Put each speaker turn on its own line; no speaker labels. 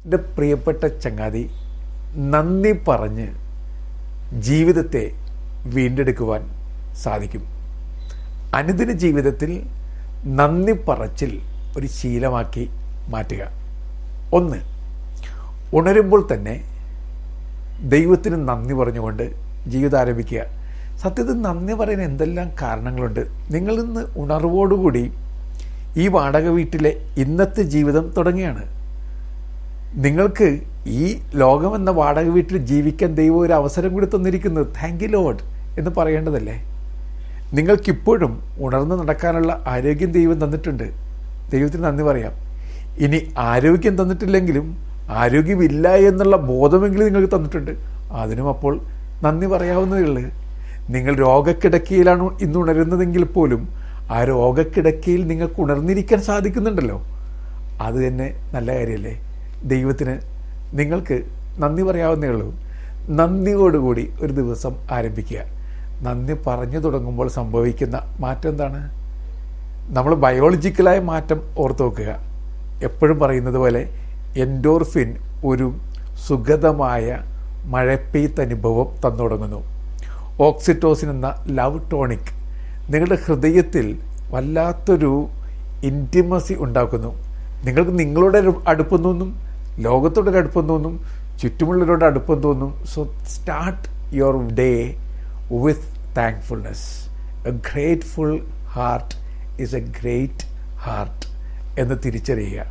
എൻ്റെ പ്രിയപ്പെട്ട ചങ്ങാതി, നന്ദി പറഞ്ഞ് ജീവിതത്തെ വീണ്ടെടുക്കുവാൻ സാധിക്കും. അനുദിന ജീവിതത്തിൽ നന്ദി പറച്ചിൽ ഒരു ശീലമാക്കി മാറ്റുക. 1, ഉണരുമ്പോൾ തന്നെ ദൈവത്തിന് നന്ദി പറഞ്ഞുകൊണ്ട് ജീവിതം ആരംഭിക്കുക. സത്യത്തിൽ നന്ദി പറയാൻ എന്തെല്ലാം കാരണങ്ങളുണ്ട്. നിങ്ങൾ ഇന്ന് ഉണർവോടുകൂടി ഈ വാടക വീട്ടിലെ ഇന്നത്തെ ജീവിതം തുടങ്ങിയാണ്. നിങ്ങൾക്ക് ഈ ലോകമെന്ന വാടക വീട്ടിൽ ജീവിക്കാൻ ദൈവം ഒരു അവസരം കൂടി തന്നിരിക്കുന്നത്. താങ്ക് യു ലോർഡ് എന്ന് പറയേണ്ടതല്ലേ? നിങ്ങൾക്കിപ്പോഴും ഉണർന്ന് നടക്കാനുള്ള ആരോഗ്യം ദൈവം തന്നിട്ടുണ്ട്. ദൈവത്തിന് നന്ദി പറയാം. ഇനി ആരോഗ്യം തന്നിട്ടില്ലെങ്കിലും ആരോഗ്യമില്ല എന്നുള്ള ബോധമെങ്കിലും നിങ്ങൾക്ക് തന്നിട്ടുണ്ട്. അതിനും അപ്പോൾ നന്ദി പറയാവുന്നതേ ഉള്ളൂ. നിങ്ങൾ രോഗക്കിടക്കയിലാണ് ഇന്ന് ഉണരുന്നതെങ്കിൽ പോലും ആ രോഗക്കിടക്കയിൽ നിങ്ങൾക്ക് ഉണർന്നിരിക്കാൻ സാധിക്കുന്നുണ്ടല്ലോ. അത് തന്നെ നല്ല കാര്യമല്ലേ? ദൈവത്തിന് നിങ്ങൾക്ക് നന്ദി പറയാവുന്നേ ഉള്ളൂ. നന്ദിയോടുകൂടി ഒരു ദിവസം ആരംഭിക്കുക. നന്ദി പറഞ്ഞു തുടങ്ങുമ്പോൾ സംഭവിക്കുന്ന മാറ്റം എന്താണ്? നമ്മൾ ബയോളജിക്കലായ മാറ്റം ഓർത്ത് നോക്കുക. എപ്പോഴും പറയുന്നത് പോലെ എൻഡോർഫിൻ ഒരു സുഖതമായ മഴപ്പെയ്ത്തനുഭവം തന്നു തുടങ്ങുന്നു. ഓക്സിറ്റോസിൻ എന്ന ലവ് ടോണിക് നിങ്ങളുടെ ഹൃദയത്തിൽ വല്ലാത്തൊരു ഇൻറ്റിമസി ഉണ്ടാക്കുന്നു. നിങ്ങൾക്ക് നിങ്ങളോട് അടുപ്പം തോന്നും, ലോകത്തോടൊരു അടുപ്പം തോന്നും, ചുറ്റുമുള്ളവരോട് അടുപ്പം തോന്നും. So start your day with thankfulness. A grateful heart is A great heart എന്ന് തിരിച്ചറിയുക.